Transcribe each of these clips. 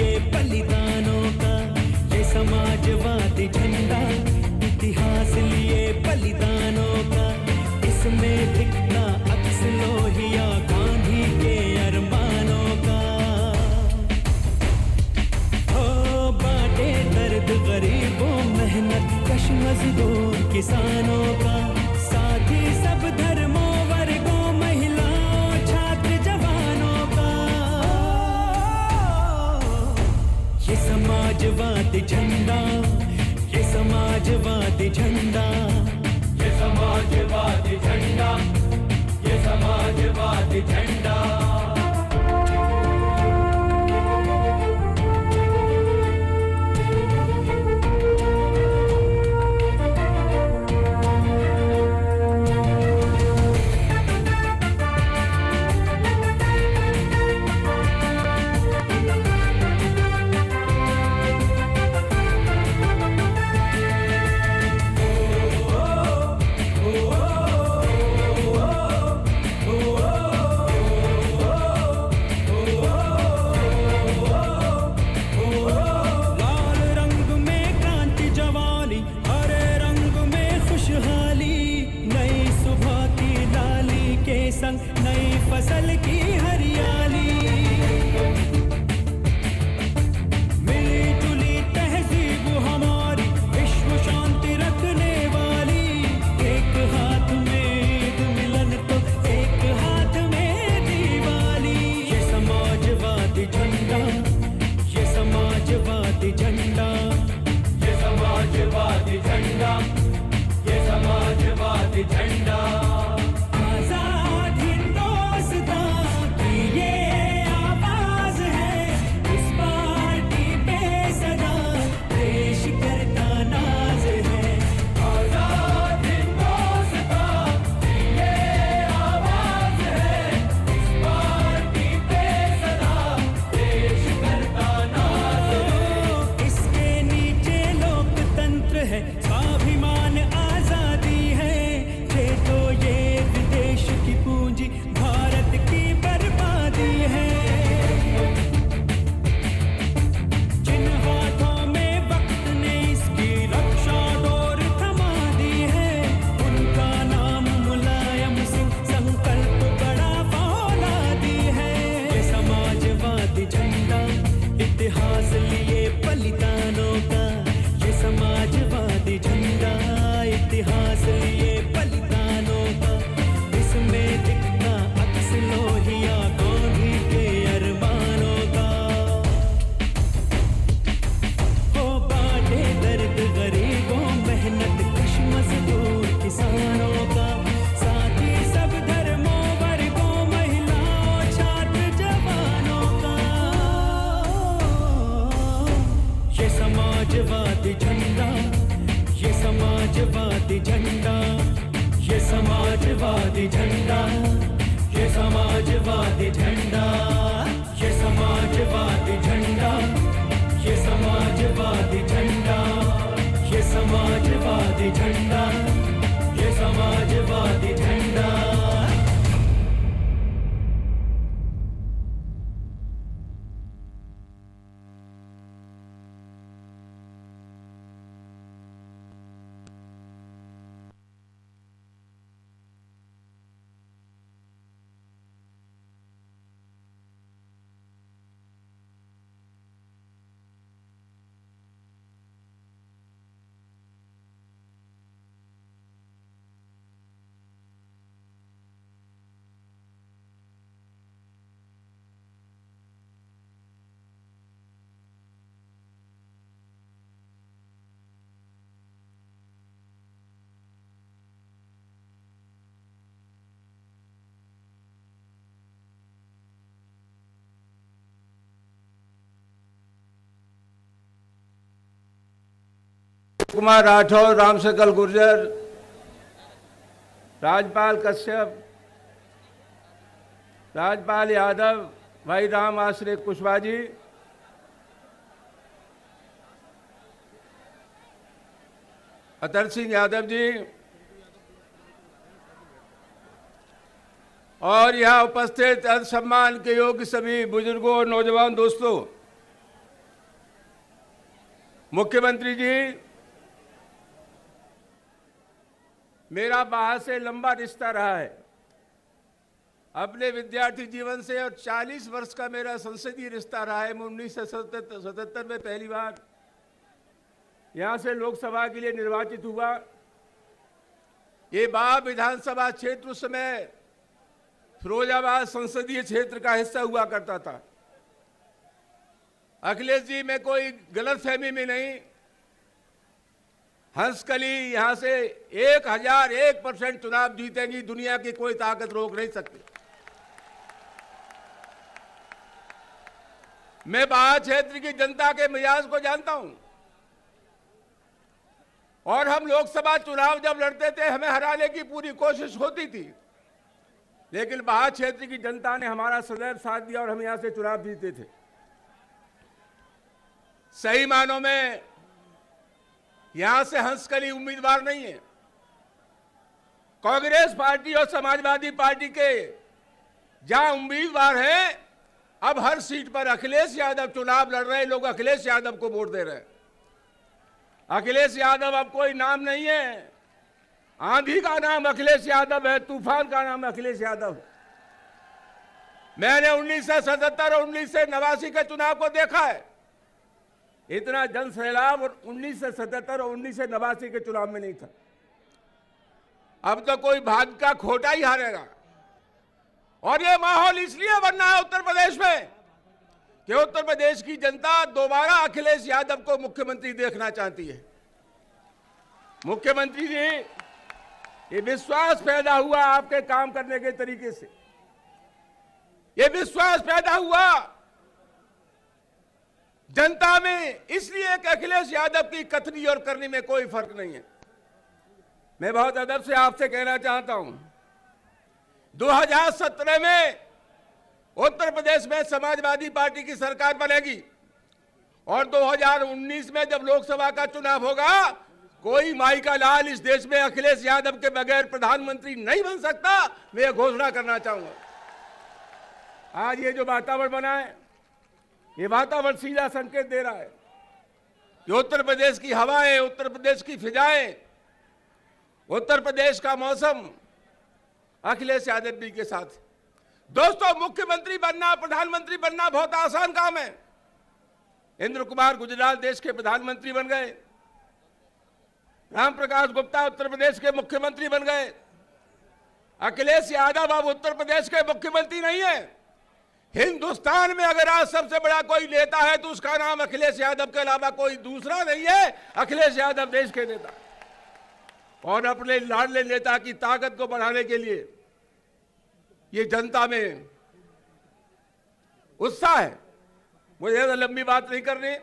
लिए बलिदानों का ये समाजवादी झंडा, इतिहास लिए बलिदानों का इसमें दिखता अक्स लोहिया गांधी के अरमानों का। हो बाटे दर्द गरीबों मेहनत कश मजदूर किसानों का, साथ ही सब धर्मों वर्गों महिलाओं छात्र जवानों का। ये समाजवादी झंडा, ये समाजवादी झंडा, ये समाजवादी झंडा, ये समाजवादी झंडा। नई फसल की हरियाली, मिली जुली तहजीब हमारी विश्व शांति रखने वाली। एक हाथ में ईद मिलन तो एक हाथ में दिवाली। ये समाजवादी झंडा, ये समाजवादी झंडा, ये समाजवादी झंडा, ये समाजवादी झंडा। स्वाभिमान आजादी है, थे तो ये विदेश की पूंजी भारत की बर्बादी है। जिन हाथों में वक्त ने इसकी रक्षा डोर थमा दी है, उनका नाम मुलायम सिंह संकल्प बड़ा फौलादी है। ये समाजवादी झंडा, इतिहास लिए बलिदानों का, ये समाजवादी झंडा, इतिहास लिए बलिदानों का इसमें दिखता अक्स लोहिया गांधी के अरमानों का। हो बाटे दर्द गरीबों मेहनत कश मजदूर किसानों का, साथ ही सब धर्मों वर्गों महिलाओं छात्र जवानों का। ये समाजवादी झंडा, ये समाजवादी झंडा, ये समाजवादी झंडा, ये समाजवादी झंडा, ये समाजवादी झंडा, ये समाजवादी झंडा, ये समाजवादी झंडा, ये समाजवादी झंडा। कुमार राठौर, रामशकल गुर्जर, राजपाल कश्यप, राजपाल यादव, भाई राम आश्रय कुशवाहा जी, अतर सिंह यादव जी और यहाँ उपस्थित सम्मान के योग्य सभी बुजुर्गों और नौजवान दोस्तों, मुख्यमंत्री जी, मेरा बाहर से लंबा रिश्ता रहा है अपने विद्यार्थी जीवन से, और 40 वर्ष का मेरा संसदीय रिश्ता रहा है। मैं 1977 में पहली बार यहां से लोकसभा के लिए निर्वाचित हुआ। ये बाप विधानसभा क्षेत्र उस समय फिरोजाबाद संसदीय क्षेत्र का हिस्सा हुआ करता था। अखिलेश जी, मैं कोई गलतफहमी में नहीं, हंसकली यहां से 1001% चुनाव जीतेंगी, दुनिया की कोई ताकत रोक नहीं सकती। मैं बाहर क्षेत्र की जनता के मिजाज को जानता हूं, और हम लोकसभा चुनाव जब लड़ते थे हमें हराने की पूरी कोशिश होती थी, लेकिन बाहर क्षेत्र की जनता ने हमारा सदैव साथ दिया और हम यहां से चुनाव जीते थे। सही मानों में यहां से हंसकली उम्मीदवार नहीं है। कांग्रेस पार्टी और समाजवादी पार्टी के जहां उम्मीदवार हैं, अब हर सीट पर अखिलेश यादव चुनाव लड़ रहे हैं, लोग अखिलेश यादव को वोट दे रहे हैं। अखिलेश यादव अब कोई नाम नहीं है, आंधी का नाम अखिलेश यादव है, तूफान का नाम अखिलेश यादव है। मैंने 1977 और 1989 के चुनाव को देखा है, इतना जन सैलाब और 1977 और 1989 के चुनाव में नहीं था। अब तो कोई भाग्य का खोटा ही हारेगा, और ये माहौल इसलिए बनना है उत्तर प्रदेश में कि उत्तर प्रदेश की जनता दोबारा अखिलेश यादव को मुख्यमंत्री देखना चाहती है। मुख्यमंत्री जी, ये विश्वास पैदा हुआ आपके काम करने के तरीके से, ये विश्वास पैदा हुआ जनता में, इसलिए कि अखिलेश यादव की कथनी और करनी में कोई फर्क नहीं है। मैं बहुत अदब से आपसे कहना चाहता हूं, 2017 में उत्तर प्रदेश में समाजवादी पार्टी की सरकार बनेगी, और 2019 में जब लोकसभा का चुनाव होगा, कोई माई का लाल इस देश में अखिलेश यादव के बगैर प्रधानमंत्री नहीं बन सकता। मैं यह घोषणा करना चाहूंगा। आज ये जो वातावरण बना है, ये वातावरण सीधा संकेत दे रहा है कि उत्तर प्रदेश की हवाएं, उत्तर प्रदेश की फिजाएं, उत्तर प्रदेश का मौसम अखिलेश यादव जी के साथ। दोस्तों, मुख्यमंत्री बनना, प्रधानमंत्री बनना बहुत आसान काम है। इंद्र कुमार गुजराल देश के प्रधानमंत्री बन गए, राम प्रकाश गुप्ता उत्तर प्रदेश के मुख्यमंत्री बन गए। अखिलेश यादव अब उत्तर प्रदेश के मुख्यमंत्री नहीं है। हिंदुस्तान में अगर आज सबसे बड़ा कोई नेता है तो उसका नाम अखिलेश यादव के अलावा कोई दूसरा नहीं है। अखिलेश यादव देश के नेता, और अपने लाडले नेता की ताकत को बढ़ाने के लिए ये जनता में उत्साह है। मुझे ज्यादा लंबी बात नहीं करनी,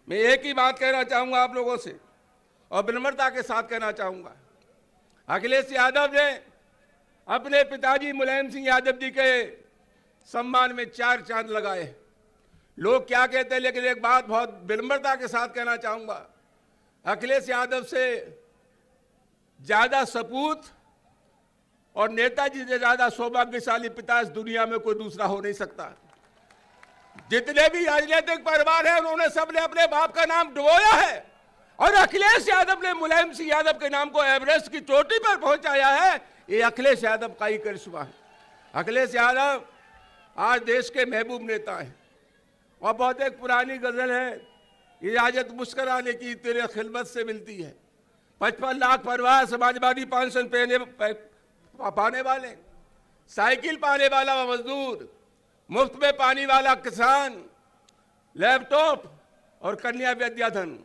मैं एक ही बात कहना चाहूंगा आप लोगों से, और विनम्रता के साथ कहना चाहूंगा। अखिलेश यादव ने अपने पिताजी मुलायम सिंह यादव जी के सम्मान में 4 चांद लगाए। लोग क्या कहते हैं, लेकिन एक बात बहुत विनम्रता के साथ कहना चाहूंगा, अखिलेश यादव से ज्यादा सपूत और नेताजी से ज्यादा सौभाग्यशाली पिता इस दुनिया में कोई दूसरा हो नहीं सकता। जितने भी राजनीतिक परिवार हैं, उन्होंने सबने अपने बाप का नाम डुबोया है, और अखिलेश यादव ने मुलायम सिंह यादव के नाम को एवरेस्ट की चोटी पर पहुंचाया है। ये अखिलेश यादव का ही करिश्मा है। अखिलेश यादव आज देश के महबूब नेता हैं, और बहुत एक पुरानी गजल है, इजाजत मुस्कुराने की तेरे खिदमत से मिलती है। 55 लाख परिवार समाजवादी पेंशन पाने वाले, साइकिल पाने वाला मजदूर, मुफ्त में पानी वाला किसान, लैपटॉप और कन्या विद्याधन,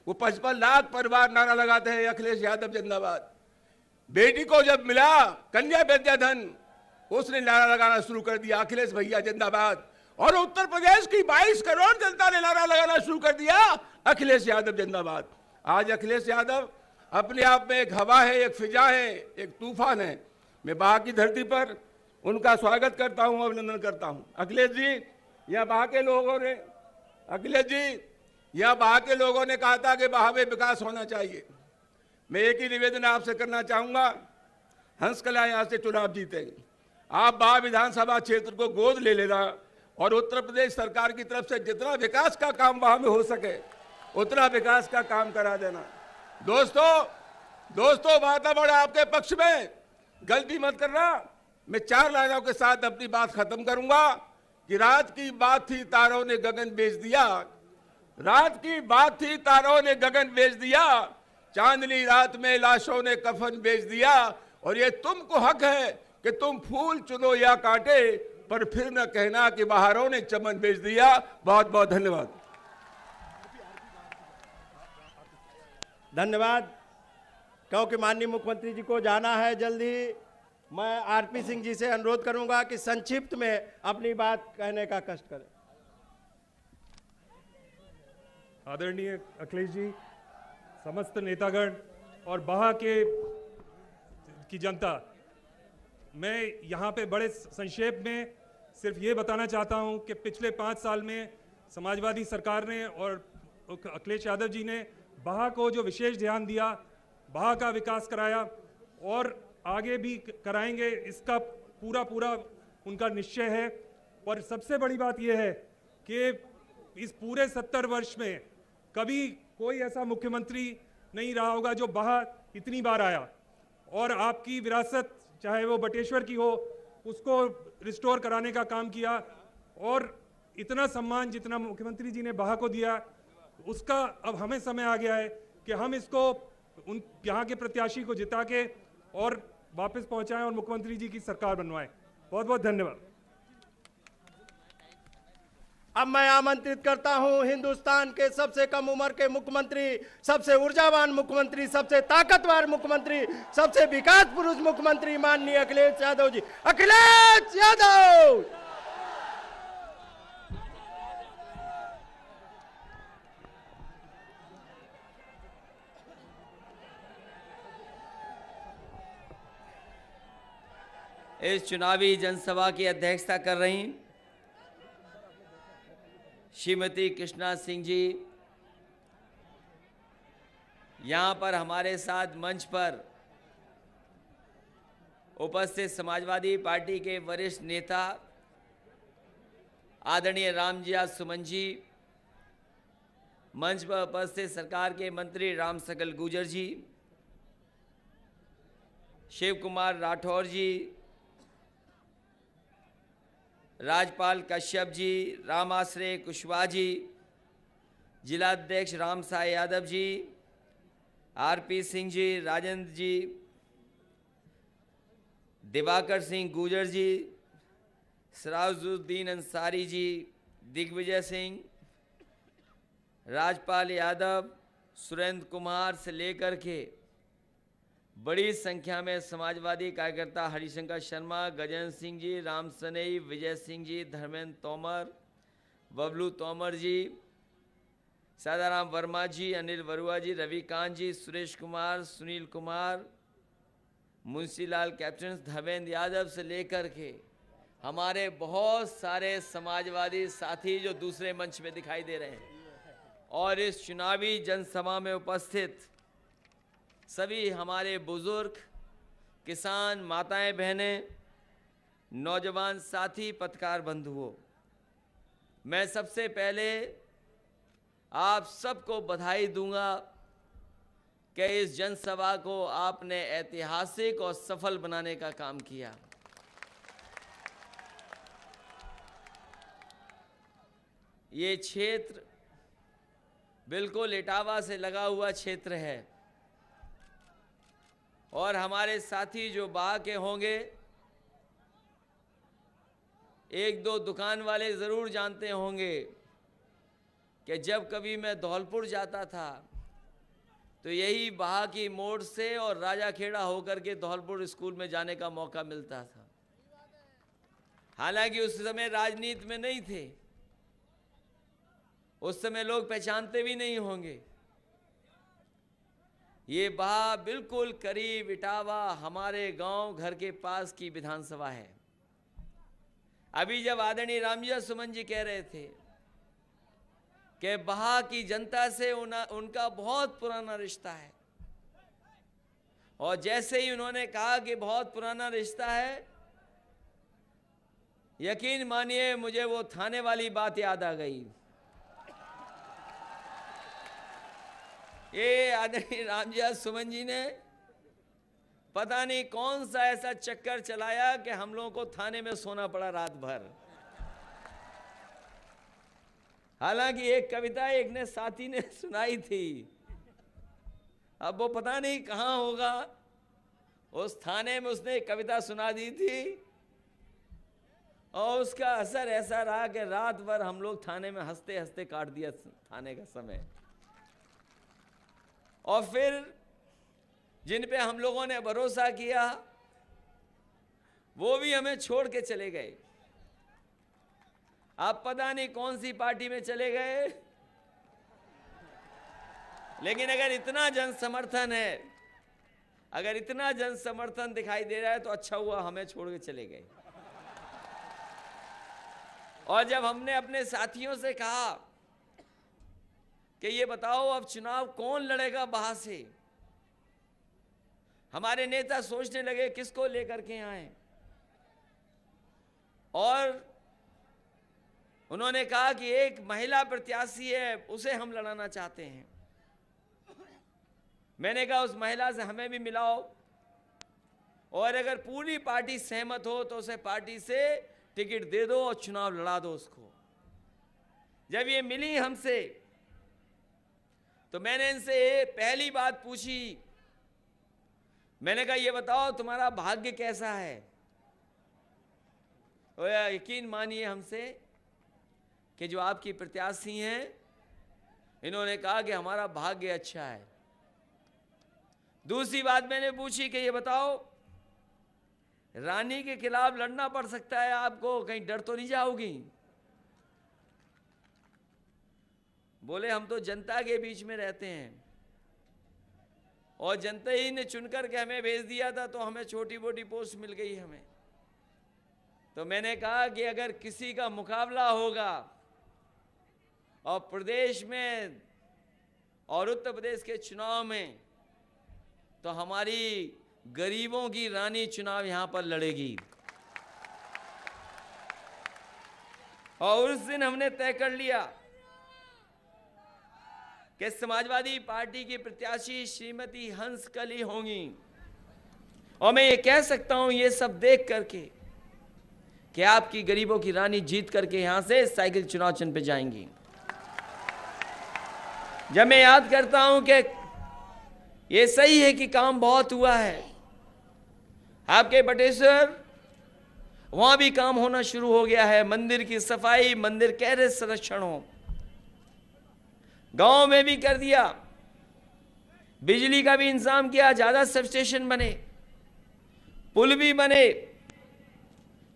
वो 55 लाख परिवार नारा लगाते हैं अखिलेश यादव जिंदाबाद। बेटी को जब मिला कन्या विद्याधन, उसने नारा लगाना शुरू कर दिया अखिलेश भैया जिंदाबाद। और उत्तर प्रदेश की 22 करोड़ जनता ने नारा लगाना शुरू कर दिया अखिलेश यादव जिंदाबाद। आज अखिलेश यादव अपने आप में एक हवा है, एक फिजा है, एक तूफान है। मैं बाहर की धरती पर उनका स्वागत करता हूं, अभिनंदन करता हूं। अखिलेश जी, यहाँ बाहर के लोगों ने, अखिलेश जी, यहाँ बाहर के लोगों ने कहा था कि बाहर में विकास होना चाहिए। मैं एक ही निवेदन आपसे करना चाहूंगा, हंसकला यहाँ से चुनाव जीतेंगे। आप बाहर विधानसभा क्षेत्र को गोद ले लेना, और उत्तर प्रदेश सरकार की तरफ से जितना विकास का काम वहां में हो सके उतना विकास का काम करा देना। दोस्तों वातावरण आपके पक्ष में, गलती मत करना। मैं 4 लाइनों के साथ अपनी बात खत्म करूंगा कि रात की बात थी तारों ने गगन बेच दिया, रात की बात थी तारों ने गगन बेच दिया, चांदनी रात में लाशों ने कफन बेच दिया। और ये तुमको हक है कि तुम फूल चुनो या कांटे, पर फिर न कहना कि बहारों ने चमन बेच दिया। बहुत बहुत धन्यवाद। धन्यवाद। क्योंकि माननीय मुख्यमंत्री जी को जाना है जल्दी, मैं आरपी सिंह जी से अनुरोध करूंगा कि संक्षिप्त में अपनी बात कहने का कष्ट करें। आदरणीय अखिलेश जी, समस्त नेतागण और बहा की जनता, मैं यहाँ पे बड़े संक्षेप में सिर्फ ये बताना चाहता हूँ कि पिछले 5 साल में समाजवादी सरकार ने और अखिलेश यादव जी ने बहा को जो विशेष ध्यान दिया, बहा का विकास कराया और आगे भी कराएंगे, इसका पूरा उनका निश्चय है। और सबसे बड़ी बात यह है कि इस पूरे 70 वर्ष में कभी कोई ऐसा मुख्यमंत्री नहीं रहा होगा जो बहा इतनी बार आया और आपकी विरासत चाहे वो बटेश्वर की हो, उसको रिस्टोर कराने का काम किया। और इतना सम्मान जितना मुख्यमंत्री जी ने बहा को दिया, उसका अब हमें समय आ गया है कि हम इसको उन यहाँ के प्रत्याशी को जिता के और वापस पहुंचाएं और मुख्यमंत्री जी की सरकार बनवाएं। बहुत बहुत धन्यवाद। अब मैं आमंत्रित करता हूं हिंदुस्तान के सबसे कम उम्र के मुख्यमंत्री, सबसे ऊर्जावान मुख्यमंत्री, सबसे ताकतवर मुख्यमंत्री, सबसे विकास पुरुष मुख्यमंत्री माननीय अखिलेश यादव जी। अखिलेश यादव। इस चुनावी जनसभा की अध्यक्षता कर रही श्रीमती कृष्णा सिंह जी, यहाँ पर हमारे साथ मंच पर उपस्थित समाजवादी पार्टी के वरिष्ठ नेता आदरणीय रामजिया सुमन जी, मंच पर उपस्थित सरकार के मंत्री राम सकल गुर्जर जी, शिव कुमार राठौर जी, राजपाल कश्यप जी, रामाश्रय कुशवाहा जी, जिलाध्यक्ष राम साई यादव जी, आरपी सिंह जी, राजेंद्र जी, दिवाकर सिंह गुर्जर जी, सराजुद्दीन अंसारी जी, दिग्विजय सिंह, राजपाल यादव, सुरेंद्र कुमार से लेकर के बड़ी संख्या में समाजवादी कार्यकर्ता हरिशंकर शर्मा, गजेंद्र सिंह जी, राम सनेई, विजय सिंह जी, धर्मेंद्र तोमर, बबलू तोमर जी, सदाराम वर्मा जी, अनिल बरुआ जी, रविकांत जी, सुरेश कुमार, सुनील कुमार, मुंशीलाल कैप्टन, धर्मेंद्र यादव से लेकर के हमारे बहुत सारे समाजवादी साथी जो दूसरे मंच में दिखाई दे रहे हैं और इस चुनावी जनसभा में उपस्थित सभी हमारे बुजुर्ग, किसान, माताएं, बहनें, नौजवान साथी, पत्रकार बंधुओं, मैं सबसे पहले आप सबको बधाई दूंगा कि इस जनसभा को आपने ऐतिहासिक और सफल बनाने का काम किया। ये क्षेत्र बिल्कुल इटावा से लगा हुआ क्षेत्र है और हमारे साथी जो बहा के होंगे, एक दो दुकान वाले ज़रूर जानते होंगे कि जब कभी मैं धौलपुर जाता था तो यही बहा की मोड़ से और राजा खेड़ा होकर के धौलपुर स्कूल में जाने का मौका मिलता था। हालांकि उस समय राजनीति में नहीं थे, उस समय लोग पहचानते भी नहीं होंगे। ये बहा बिल्कुल करीब इटावा हमारे गांव घर के पास की विधानसभा है। अभी जब आदरणीय रामजिया सुमन जी कह रहे थे कि बहा की जनता से उनका बहुत पुराना रिश्ता है, और जैसे ही उन्होंने कहा कि बहुत पुराना रिश्ता है, यकीन मानिए मुझे वो थाने वाली बात याद आ गई। ये आदरणीय रामजी सुमन जी ने पता नहीं कौन सा ऐसा चक्कर चलाया कि हम लोगों को थाने में सोना पड़ा रात भर। हालांकि एक कविता एक ने साथी ने सुनाई थी, अब वो पता नहीं कहाँ होगा, उस थाने में उसने एक कविता सुना दी थी और उसका असर ऐसा रहा कि रात भर हम लोग थाने में हंसते हंसते काट दिया थाने का समय। और फिर जिन पे हम लोगों ने भरोसा किया वो भी हमें छोड़ के चले गए। आप पता नहीं कौन सी पार्टी में चले गए, लेकिन अगर इतना जन समर्थन है, अगर इतना जन समर्थन दिखाई दे रहा है तो अच्छा हुआ हमें छोड़ के चले गए। और जब हमने अपने साथियों से कहा कि ये बताओ अब चुनाव कौन लड़ेगा बाहर से, हमारे नेता सोचने लगे किसको लेकर के आए, और उन्होंने कहा कि एक महिला प्रत्याशी है उसे हम लड़ाना चाहते हैं। मैंने कहा उस महिला से हमें भी मिलाओ, और अगर पूरी पार्टी सहमत हो तो उसे पार्टी से टिकट दे दो और चुनाव लड़ा दो उसको। जब ये मिली हमसे तो मैंने इनसे पहली बात पूछी, मैंने कहा ये बताओ तुम्हारा भाग्य कैसा है। और यकीन मानिए हमसे कि जो आपकी प्रत्याशी हैं इन्होंने कहा कि हमारा भाग्य अच्छा है। दूसरी बात मैंने पूछी कि ये बताओ रानी के खिलाफ लड़ना पड़ सकता है आपको, कहीं डर तो नहीं जाओगी। बोले हम तो जनता के बीच में रहते हैं और जनता ही ने चुनकर के हमें भेज दिया था, तो हमें छोटी मोटी पोस्ट मिल गई हमें। तो मैंने कहा कि अगर किसी का मुकाबला होगा और प्रदेश में और उत्तर प्रदेश के चुनाव में, तो हमारी गरीबों की रानी चुनाव यहां पर लड़ेगी। और उस दिन हमने तय कर लिया कि समाजवादी पार्टी की प्रत्याशी श्रीमती हंसकली होंगी। और मैं ये कह सकता हूं ये सब देख करके कि आपकी गरीबों की रानी जीत करके यहां से साइकिल चुनाव चिन्ह पे जाएंगी। जब मैं याद करता हूं कि ये सही है कि काम बहुत हुआ है, आपके बटेश्वर वहां भी काम होना शुरू हो गया है, मंदिर की सफाई, मंदिर कैसे संरक्षण हो, गांव में भी कर दिया, बिजली का भी इंतजाम किया, ज्यादा सब स्टेशन बने, पुल भी बने,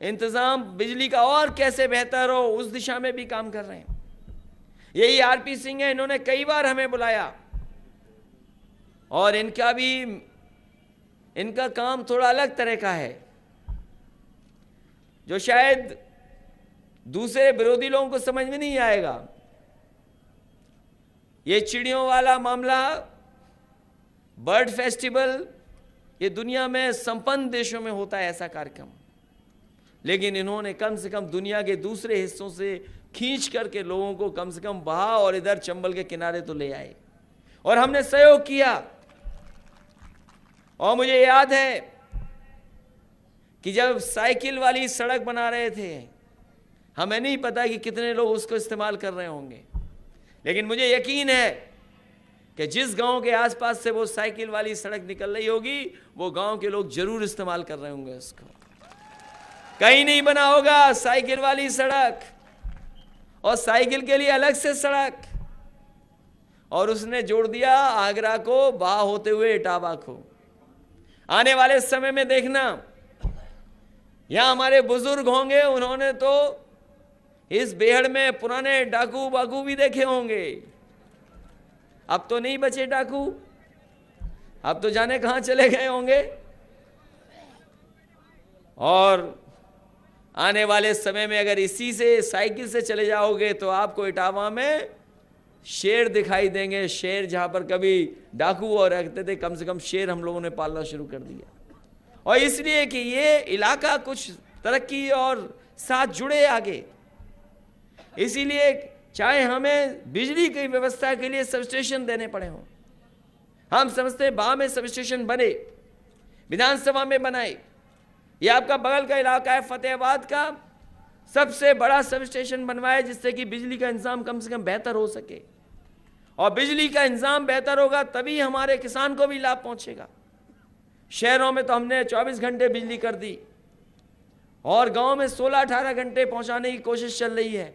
इंतजाम बिजली का और कैसे बेहतर हो उस दिशा में भी काम कर रहे हैं। यही आरपी सिंह है, इन्होंने कई बार हमें बुलाया और इनका काम थोड़ा अलग तरह का है जो शायद दूसरे विरोधी लोगों को समझ में नहीं आएगा। ये चिड़ियों वाला मामला, बर्ड फेस्टिवल, ये दुनिया में संपन्न देशों में होता है ऐसा कार्यक्रम, लेकिन इन्होंने कम से कम दुनिया के दूसरे हिस्सों से खींच करके लोगों को कम से कम वहां और इधर चंबल के किनारे तो ले आए और हमने सहयोग किया। और मुझे याद है कि जब साइकिल वाली सड़क बना रहे थे, हमें नहीं पता कि कितने लोग उसको इस्तेमाल कर रहे होंगे, लेकिन मुझे यकीन है कि जिस गांव के आसपास से वो साइकिल वाली सड़क निकल रही होगी वो गांव के लोग जरूर इस्तेमाल कर रहे होंगे उसको। कहीं नहीं बना होगा साइकिल वाली सड़क और साइकिल के लिए अलग से सड़क, और उसने जोड़ दिया आगरा को बाह होते हुए इटावा को। आने वाले समय में देखना यहां हमारे बुजुर्ग होंगे, उन्होंने तो इस बेहड़ में पुराने डाकू बाकू भी देखे होंगे। अब तो नहीं बचे डाकू, अब तो जाने कहां चले गए होंगे। और आने वाले समय में अगर इसी से साइकिल से चले जाओगे तो आपको इटावा में शेर दिखाई देंगे। शेर जहां पर कभी डाकू और रखते थे, कम से कम शेर हम लोगों ने पालना शुरू कर दिया। और इसलिए कि ये इलाका कुछ तरक्की और साथ जुड़े आगे, इसीलिए चाहे हमें बिजली की व्यवस्था के लिए सब स्टेशन देने पड़े हों, हम समझते हैं बाह में सब स्टेशन बने, विधानसभा में बनाए। ये आपका बगल का इलाका है फतेहाबाद का, सबसे बड़ा सब स्टेशन बनवाए जिससे कि बिजली का इंतजाम कम से कम बेहतर हो सके। और बिजली का इंतजाम बेहतर होगा तभी हमारे किसान को भी लाभ पहुंचेगा। शहरों में तो हमने 24 घंटे बिजली कर दी और गांव में 16-18 घंटे पहुंचाने की कोशिश चल रही है।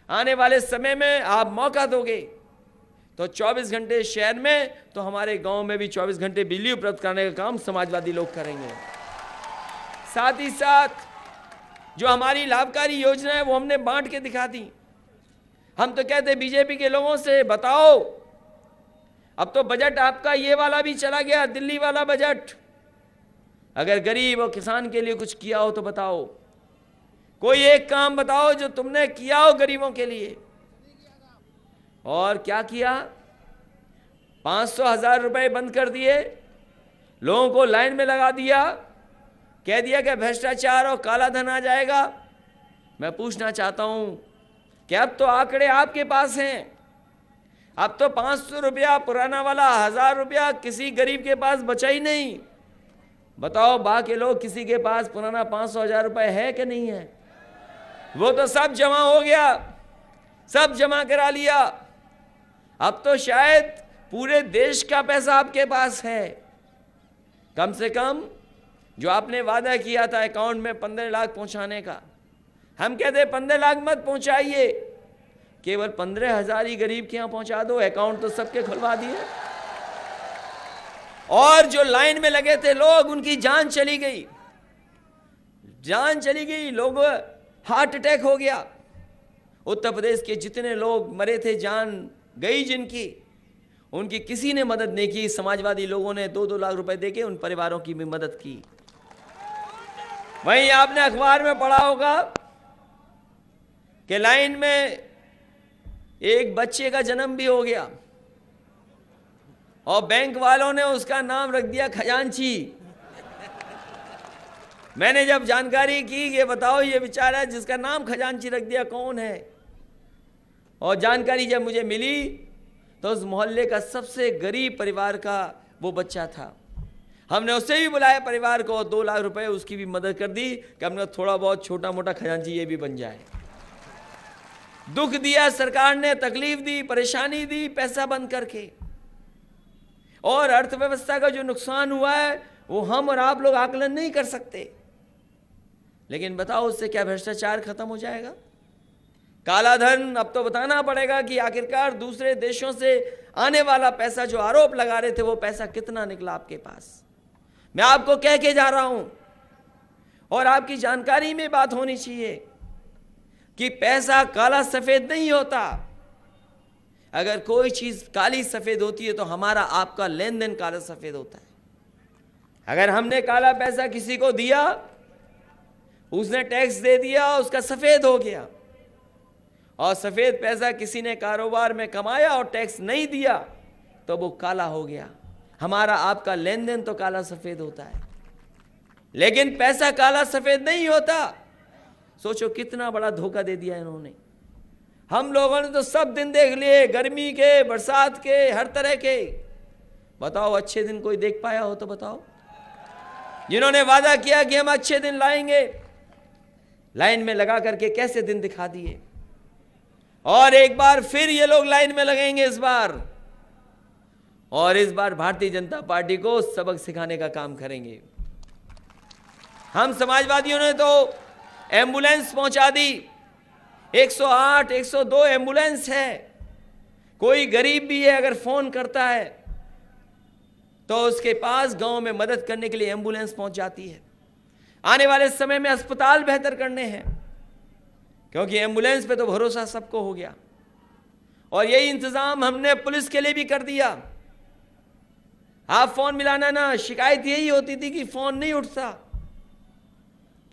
आने वाले समय में आप मौका दोगे तो 24 घंटे शहर में, तो हमारे गांव में भी 24 घंटे बिजली उपलब्ध कराने का काम समाजवादी लोग करेंगे। साथ ही साथ जो हमारी लाभकारी योजना है वो हमने बांट के दिखा दी। हम तो कहते बीजेपी के लोगों से, बताओ अब तो बजट आपका ये वाला भी चला गया, दिल्ली वाला बजट। अगर गरीब और किसान के लिए कुछ किया हो तो बताओ, कोई एक काम बताओ जो तुमने किया हो गरीबों के लिए। और क्या किया? 500,000 रुपए बंद कर दिए, लोगों को लाइन में लगा दिया, कह दिया कि भ्रष्टाचार और काला धन आ जाएगा। मैं पूछना चाहता हूं कि अब तो आंकड़े आपके पास हैं, अब तो 500 रुपया पुराना वाला 1000 रुपया किसी गरीब के पास बचा ही नहीं। बताओ बाकी लोग किसी के पास पुराना 500-1000 रुपए है कि नहीं है? वो तो सब जमा हो गया, सब जमा करा लिया। अब तो शायद पूरे देश का पैसा आपके पास है। कम से कम जो आपने वादा किया था अकाउंट में 15 लाख पहुंचाने का, हम कहते 15 लाख मत पहुंचाइए, केवल 15,000 ही गरीब के यहां पहुंचा दो। अकाउंट तो सबके खुलवा दिए। और जो लाइन में लगे थे लोग, उनकी जान चली गई, जान चली गई, लोग हार्ट अटैक हो गया। उत्तर प्रदेश के जितने लोग मरे थे, जान गई जिनकी, उनकी किसी ने मदद नहीं की। समाजवादी लोगों ने 2-2 लाख रुपए देके उन परिवारों की भी मदद की। वहीं आपने अखबार में पढ़ा होगा कि लाइन में एक बच्चे का जन्म भी हो गया और बैंक वालों ने उसका नाम रख दिया खजांची। मैंने जब जानकारी की, ये बताओ ये बेचारा जिसका नाम खजांची रख दिया कौन है? और जानकारी जब मुझे मिली तो उस मोहल्ले का सबसे गरीब परिवार का वो बच्चा था। हमने उससे भी बुलाया परिवार को, 2 लाख रुपए उसकी भी मदद कर दी कि हमने थोड़ा बहुत छोटा मोटा खजांची ये भी बन जाए। दुख दिया सरकार ने, तकलीफ दी, परेशानी दी, पैसा बंद करके। और अर्थव्यवस्था का जो नुकसान हुआ है वो हम और आप लोग आकलन नहीं कर सकते। लेकिन बताओ उससे क्या भ्रष्टाचार खत्म हो जाएगा? काला धन, अब तो बताना पड़ेगा कि आखिरकार दूसरे देशों से आने वाला पैसा जो आरोप लगा रहे थे वो पैसा कितना निकला आपके पास। मैं आपको कह के जा रहा हूं और आपकी जानकारी में बात होनी चाहिए कि पैसा काला सफेद नहीं होता। अगर कोई चीज काली सफेद होती है तो हमारा आपका लेन देन काला सफेद होता है। अगर हमने काला पैसा किसी को दिया, उसने टैक्स दे दिया, उसका सफेद हो गया। और सफेद पैसा किसी ने कारोबार में कमाया और टैक्स नहीं दिया तो वो काला हो गया। हमारा आपका लेन देन तो काला सफेद होता है, लेकिन पैसा काला सफेद नहीं होता। सोचो कितना बड़ा धोखा दे दिया इन्होंने। हम लोगों ने तो सब दिन देख लिए, गर्मी के, बरसात के, हर तरह के। बताओ अच्छे दिन कोई देख पाया हो तो बताओ। जिन्होंने वादा किया कि हम अच्छे दिन लाएंगे, लाइन में लगा करके कैसे दिन दिखा दिए। और एक बार फिर ये लोग लाइन में लगेंगे इस बार, और इस बार भारतीय जनता पार्टी को सबक सिखाने का काम करेंगे। हम समाजवादियों ने तो एम्बुलेंस पहुंचा दी, 108, 102 एम्बुलेंस है। कोई गरीब भी है अगर फोन करता है तो उसके पास गांव में मदद करने के लिए एम्बुलेंस पहुंच जाती है। आने वाले समय में अस्पताल बेहतर करने हैं, क्योंकि एम्बुलेंस पे तो भरोसा सबको हो गया। और यही इंतजाम हमने पुलिस के लिए भी कर दिया। आप फोन मिलाना ना, शिकायत यही होती थी कि फोन नहीं उठता।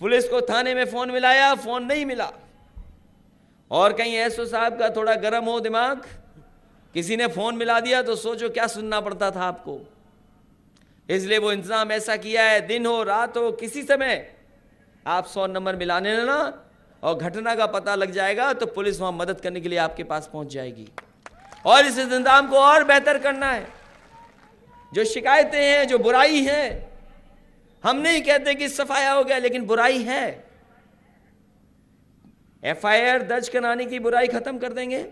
पुलिस को थाने में फोन मिलाया, फोन नहीं मिला। और कहीं एसओ साहब का थोड़ा गर्म हो दिमाग, किसी ने फोन मिला दिया तो सोचो क्या सुनना पड़ता था आपको। इसलिए वो इंतजाम ऐसा किया है, दिन हो रात हो किसी समय आप 100 नंबर मिलाने ना, और घटना का पता लग जाएगा तो पुलिस वहां मदद करने के लिए आपके पास पहुंच जाएगी। और इस इंतजाम को और बेहतर करना है। जो शिकायतें हैं, जो बुराई है, हम नहीं कहते कि सफाया हो गया, लेकिन बुराई है। एफआईआर दर्ज कराने की बुराई खत्म कर देंगे,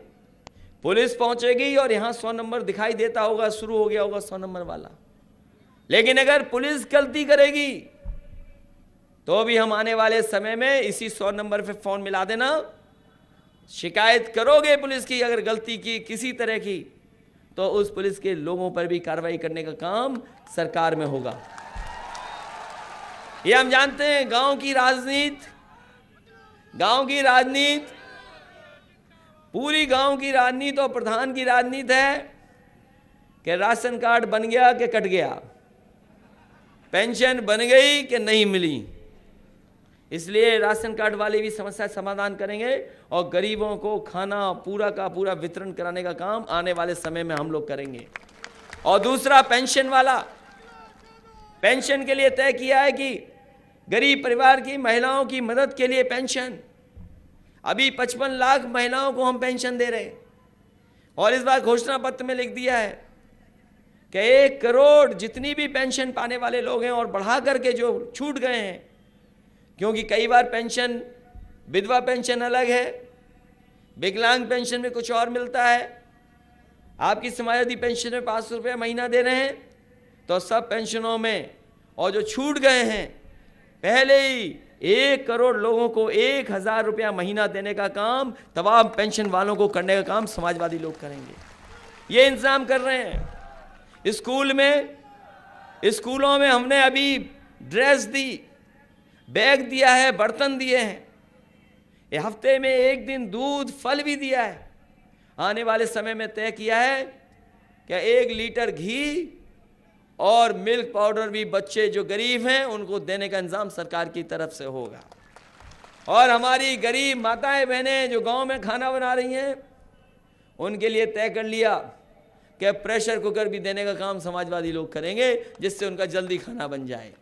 पुलिस पहुंचेगी और यहां 100 नंबर दिखाई देता होगा, शुरू हो गया होगा 100 नंबर वाला। लेकिन अगर पुलिस गलती करेगी तो भी हम आने वाले समय में इसी 100 नंबर पे फोन मिला देना, शिकायत करोगे पुलिस की अगर गलती की किसी तरह की, तो उस पुलिस के लोगों पर भी कार्रवाई करने का काम सरकार में होगा। ये हम जानते हैं, गांव की राजनीति, पूरी गांव की राजनीति और प्रधान की राजनीति है कि राशन कार्ड बन गया कि कट गया, पेंशन बन गई कि नहीं मिली। इसलिए राशन कार्ड वाले भी समस्या समाधान करेंगे और गरीबों को खाना पूरा का पूरा वितरण कराने का काम आने वाले समय में हम लोग करेंगे। और दूसरा, पेंशन वाला, पेंशन के लिए तय किया है कि गरीब परिवार की महिलाओं की मदद के लिए पेंशन, अभी 55 लाख महिलाओं को हम पेंशन दे रहे हैं और इस बार घोषणा पत्र में लिख दिया है कि 1 करोड़ जितनी भी पेंशन पाने वाले लोग हैं और बढ़ा करके जो छूट गए हैं, क्योंकि कई बार पेंशन, विधवा पेंशन अलग है, विकलांग पेंशन में कुछ और मिलता है, आपकी समाजवादी पेंशन में 500 रुपये महीना दे रहे हैं, तो सब पेंशनों में और जो छूट गए हैं पहले ही 1 करोड़ लोगों को 1000 रुपया महीना देने का काम तमाम पेंशन वालों को करने का काम समाजवादी लोग करेंगे। ये इंतजाम कर रहे हैं। स्कूलों में हमने अभी ड्रेस दी, बैग दिया है, बर्तन दिए हैं, ये हफ्ते में 1 दिन दूध फल भी दिया है। आने वाले समय में तय किया है कि 1 लीटर घी और मिल्क पाउडर भी बच्चे जो गरीब हैं उनको देने का इंतजाम सरकार की तरफ से होगा। और हमारी गरीब माताएं बहनें जो गांव में खाना बना रही हैं, उनके लिए तय कर लिया कि प्रेशर कुकर भी देने का काम समाजवादी लोग करेंगे, जिससे उनका जल्दी खाना बन जाए।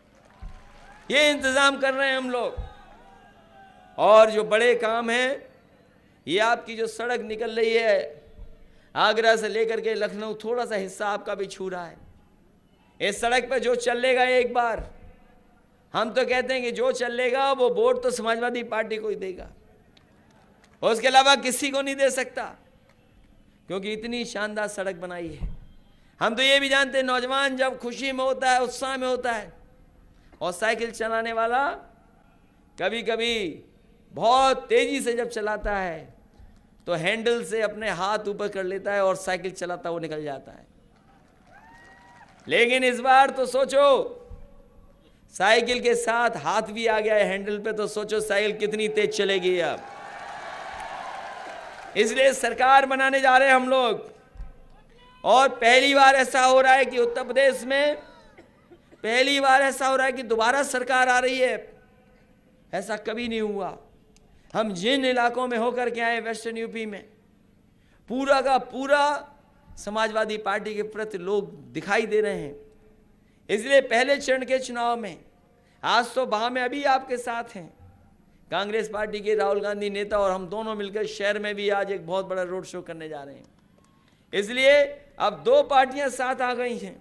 ये इंतजाम कर रहे हैं हम लोग। और जो बड़े काम हैं, ये आपकी जो सड़क निकल रही है आगरा से लेकर के लखनऊ, थोड़ा सा हिस्सा आपका भी छू रहा है। इस सड़क पर जो चलेगा एक बार, हम तो कहते हैं कि जो चलेगा वो वोट तो समाजवादी पार्टी को ही देगा, उसके अलावा किसी को नहीं दे सकता, क्योंकि इतनी शानदार सड़क बनाई है। हम तो ये भी जानते हैं, नौजवान जब खुशी में होता है, उत्साह में होता है, और साइकिल चलाने वाला कभी कभी बहुत तेजी से जब चलाता है तो हैंडल से अपने हाथ ऊपर कर लेता है और साइकिल चलाता हुआ निकल जाता है। लेकिन इस बार तो सोचो, साइकिल के साथ हाथ भी आ गया है हैंडल पे, तो सोचो साइकिल कितनी तेज चलेगी अब। इसलिए सरकार बनाने जा रहे हैं हम लोग। और पहली बार ऐसा हो रहा है कि उत्तर प्रदेश में पहली बार ऐसा हो रहा है कि दोबारा सरकार आ रही है, ऐसा कभी नहीं हुआ। हम जिन इलाकों में होकर के आए, वेस्टर्न यूपी में, पूरा का पूरा समाजवादी पार्टी के प्रति लोग दिखाई दे रहे हैं। इसलिए पहले चरण के चुनाव में, आज तो वहां में अभी आपके साथ हैं कांग्रेस पार्टी के राहुल गांधी नेता, और हम दोनों मिलकर शहर में भी आज एक बहुत बड़ा रोड शो करने जा रहे हैं। इसलिए अब 2 पार्टियां साथ आ गई हैं,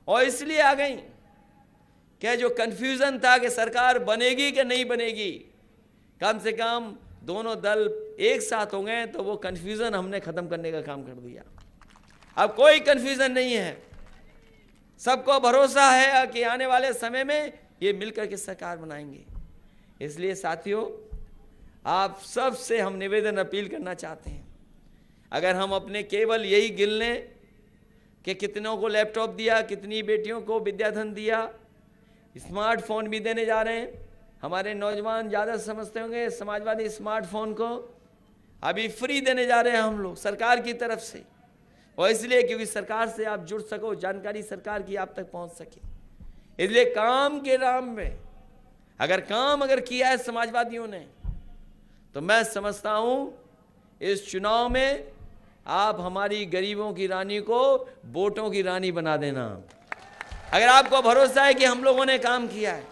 और इसलिए आ गई कि जो कंफ्यूजन था कि सरकार बनेगी कि नहीं बनेगी, कम से कम दोनों दल एक साथ हो गए तो वो कंफ्यूजन हमने खत्म करने का काम कर दिया। अब कोई कंफ्यूजन नहीं है, सबको भरोसा है कि आने वाले समय में ये मिलकर के सरकार बनाएंगे। इसलिए साथियों, आप सब से हम निवेदन अपील करना चाहते हैं, अगर हम अपने केवल यही गिन लें कि कितनों को लैपटॉप दिया, कितनी बेटियों को विद्याधन दिया, स्मार्टफोन भी देने जा रहे हैं। हमारे नौजवान ज़्यादा समझते होंगे समाजवादी स्मार्टफोन को अभी फ्री देने जा रहे हैं हम लोग सरकार की तरफ से, और इसलिए क्योंकि सरकार से आप जुड़ सको, जानकारी सरकार की आप तक पहुंच सके। इसलिए काम के नाम में अगर किया है समाजवादियों ने, तो मैं समझता हूं इस चुनाव में आप हमारी गरीबों की रानी को वोटों की रानी बना देना। अगर आपको भरोसा है कि हम लोगों ने काम किया है,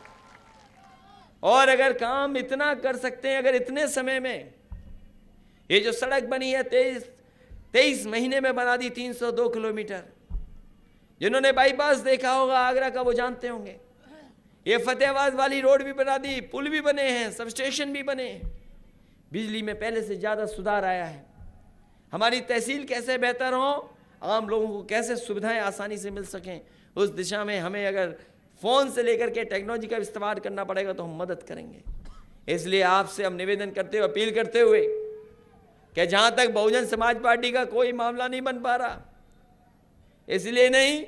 और अगर काम इतना कर सकते हैं, अगर इतने समय में ये जो सड़क बनी है 23 महीने में बना दी 302 किलोमीटर, जिन्होंने बाईपास देखा होगा आगरा का वो जानते होंगे। ये फतेहाबाद वाली रोड भी बना दी, पुल भी बने हैं, सब स्टेशन भी बने हैं, बिजली में पहले से ज़्यादा सुधार आया है। हमारी तहसील कैसे बेहतर हो, आम लोगों को कैसे सुविधाएं आसानी से मिल सकें, उस दिशा में हमें अगर फ़ोन से लेकर के टेक्नोलॉजी का इस्तेमाल करना पड़ेगा तो हम मदद करेंगे। इसलिए आपसे हम निवेदन करते हुए, अपील करते हुए कि जहाँ तक बहुजन समाज पार्टी का कोई मामला नहीं बन पा रहा, इसलिए नहीं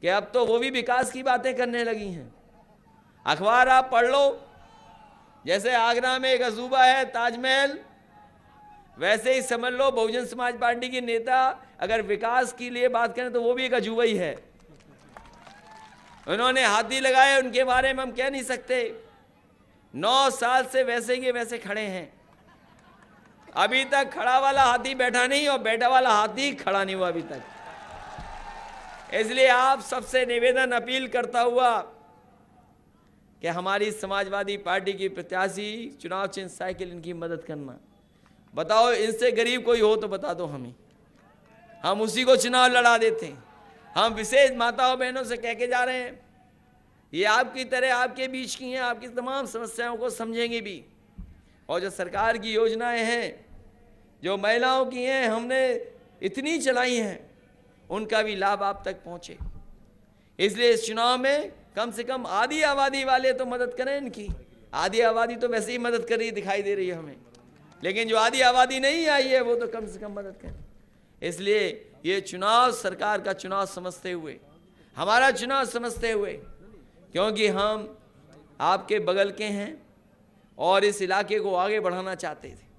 कि अब तो वो भी विकास की बातें करने लगी हैं। अखबार आप पढ़ लो, जैसे आगरा में एक अजूबा है ताजमहल, वैसे ही समझ लो बहुजन समाज पार्टी के नेता अगर विकास के लिए बात करें तो वो भी एक अजूबा ही है। उन्होंने हाथी लगाए, उनके बारे में हम कह नहीं सकते। 9 साल से वैसे के वैसे खड़े हैं, अभी तक खड़ा वाला हाथी बैठा नहीं और बैठा वाला हाथी खड़ा नहीं हुआ अभी तक। इसलिए आप सबसे निवेदन, अपील करता हुआ कि हमारी समाजवादी पार्टी की प्रत्याशी चुनाव चिन्ह साइकिल, इनकी मदद करना। बताओ इनसे गरीब कोई हो तो बता दो हमें, हम उसी को चुनाव लड़ा देते हैं। हम विशेष माताओं बहनों से कह के जा रहे हैं, ये आपकी तरह आपके बीच की हैं, आपकी तमाम समस्याओं को समझेंगे भी। और जो सरकार की योजनाएं हैं, जो महिलाओं की हैं, हमने इतनी चलाई हैं, उनका भी लाभ आप तक पहुंचे। इसलिए इस चुनाव में कम से कम आधी आबादी वाले तो मदद करें इनकी। आधी आबादी तो वैसे ही मदद कर रही दिखाई दे रही है हमें, लेकिन जो आधी आबादी नहीं आई है वो तो कम से कम मदद करें। इसलिए ये चुनाव सरकार का चुनाव समझते हुए, हमारा चुनाव समझते हुए, क्योंकि हम आपके बगल के हैं और इस इलाके को आगे बढ़ाना चाहते थे,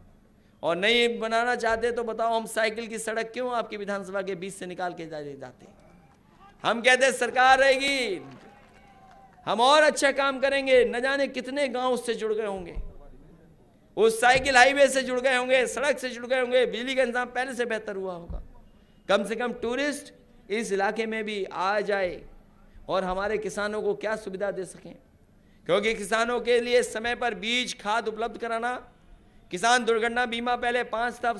और नहीं बनाना चाहते तो बताओ हम साइकिल की सड़क क्यों आपकी विधानसभा के बीच से निकाल के जाते। हम कहते सरकार रहेगी, हम और अच्छा काम करेंगे। न जाने कितने गांव उससे जुड़ गए होंगे, उस साइकिल हाईवे से जुड़ गए होंगे, सड़क से जुड़ गए होंगे, बिजली का इंतजाम पहले से बेहतर हुआ होगा। कम से कम टूरिस्ट इस इलाके में भी आ जाए और हमारे किसानों को क्या सुविधा दे सकें, क्योंकि किसानों के लिए समय पर बीज खाद उपलब्ध कराना, किसान दुर्घटना बीमा पहले 5 था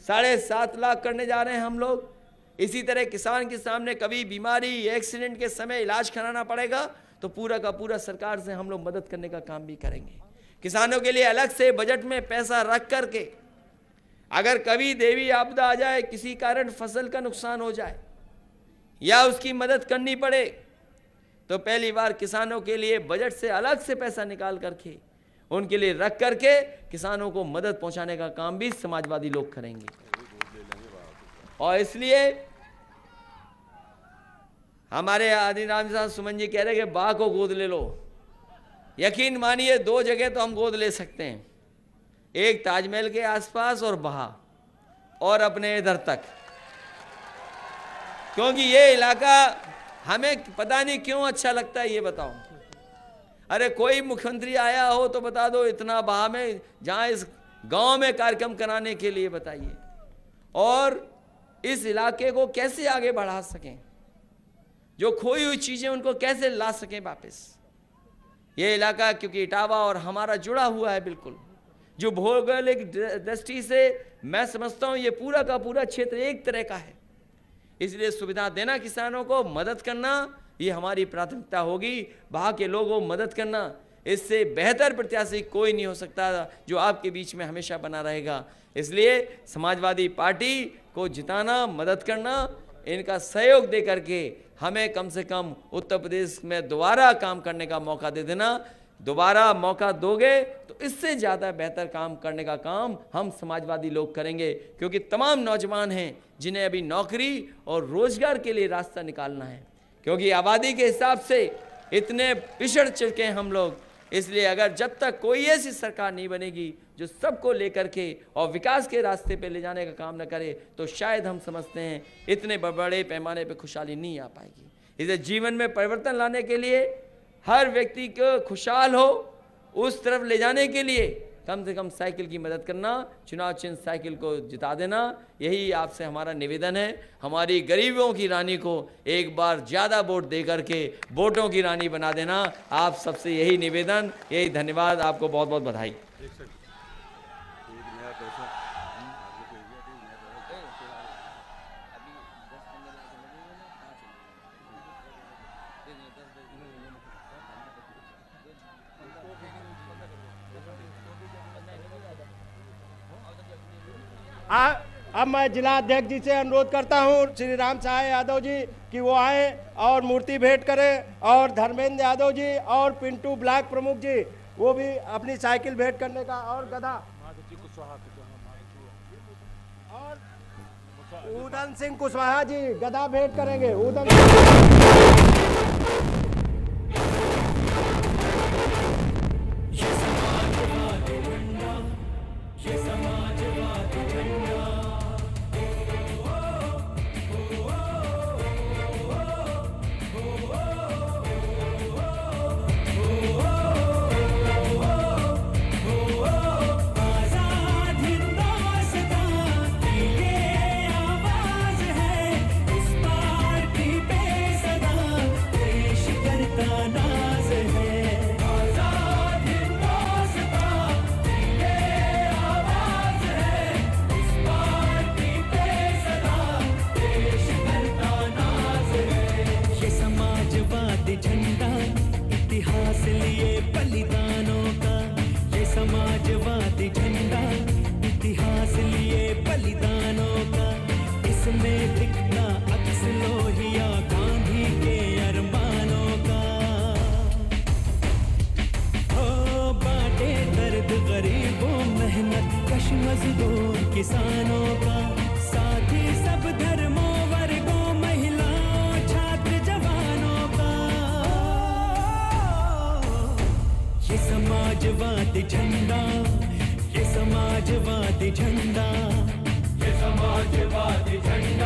7.5 लाख करने जा रहे हैं हम लोग। इसी तरह किसान के सामने कभी बीमारी, एक्सीडेंट के समय इलाज कराना पड़ेगा तो पूरा का पूरा सरकार से हम लोग मदद करने का काम भी करेंगे। किसानों के लिए अलग से बजट में पैसा रख करके, अगर कभी देवी आपदा आ जाए, किसी कारण फसल का नुकसान हो जाए या उसकी मदद करनी पड़े, तो पहली बार किसानों के लिए बजट से अलग से पैसा निकाल करके उनके लिए रख करके किसानों को मदद पहुंचाने का काम भी समाजवादी लोग करेंगे। और इसलिए हमारे आदिनाम साहब सुमन जी कह रहे कि बा को गोद ले लो। यकीन मानिए 2 जगह तो हम गोद ले सकते हैं, एक ताजमहल के आसपास और बहा, और अपने इधर तक, क्योंकि ये इलाका हमें पता नहीं क्यों अच्छा लगता है। ये बताओ, अरे कोई मुख्यमंत्री आया हो तो बता दो इतना बहा में, जहाँ इस गांव में कार्यक्रम कराने के लिए बताइए, और इस इलाके को कैसे आगे बढ़ा सकें, जो खोई हुई चीज़ें उनको कैसे ला सकें वापस। ये इलाका क्योंकि इटावा और हमारा जुड़ा हुआ है बिल्कुल, जो भौगोलिक दृष्टि से मैं समझता हूँ ये पूरा का पूरा क्षेत्र एक तरह का है। इसलिए सुविधा देना, किसानों को मदद करना, ये हमारी प्राथमिकता होगी। वहाँ के लोगों को मदद करना, इससे बेहतर प्रत्याशी कोई नहीं हो सकता जो आपके बीच में हमेशा बना रहेगा। इसलिए समाजवादी पार्टी को जिताना, मदद करना, इनका सहयोग दे करके हमें कम से कम उत्तर प्रदेश में दोबारा काम करने का मौका दे देना। दोबारा मौका दोगे तो इससे ज़्यादा बेहतर काम करने का काम हम समाजवादी लोग करेंगे, क्योंकि तमाम नौजवान हैं जिन्हें अभी नौकरी और रोजगार के लिए रास्ता निकालना है, क्योंकि आबादी के हिसाब से इतने पिछड़ चुके हैं हम लोग। इसलिए अगर जब तक कोई ऐसी सरकार नहीं बनेगी जो सबको लेकर के और विकास के रास्ते पे ले जाने का काम न करे, तो शायद हम समझते हैं इतने बड़े पैमाने पे खुशहाली नहीं आ पाएगी। इसलिए जीवन में परिवर्तन लाने के लिए, हर व्यक्ति को खुशहाल हो उस तरफ ले जाने के लिए कम से कम साइकिल की मदद करना, चुनाव चिन्ह साइकिल को जिता देना, यही आपसे हमारा निवेदन है। हमारी गरीबों की रानी को एक बार ज़्यादा वोट दे करके वोटों की रानी बना देना, आप सबसे यही निवेदन, यही धन्यवाद। आपको बहुत बहुत बधाई। अब मैं जिला अध्यक्ष जी से अनुरोध करता हूं श्री राम सहाय यादव जी कि वो आए और मूर्ति भेंट करें, और धर्मेंद्र यादव जी और पिंटू ब्लॉक प्रमुख जी वो भी अपनी साइकिल भेंट करने का, और गदा और उदन सिंह कुशवाहा जी गदा भेंट करेंगे। ये समाजवादी झंडा, ये समाजवादी झंडा, आजाद हिंदुस्तान की ये आवाज है, इस पार्टी पे सदा देश करता नाज है। आजाद हिंदुस्तान की ये आवाज है, इस पार्टी पे सदा देश करता नाज है। ये समाजवादी झंडा इतिहास लिए बलिदानों का, ये समाजवादी झंडा इतिहास लिए बलिदानों का, इसमें दिखता अक्स लोहिया गांधी के अरमानों का। हो बाटे दर्द गरीबों मेहनत कश मजदूर किसानों का, साथ ही सब धर्मों वर्गों महिलाओं छात्र जवानों का। ये समाजवादी झंडा, ये समाजवादी झंडा, ये समाजवादी झंडा।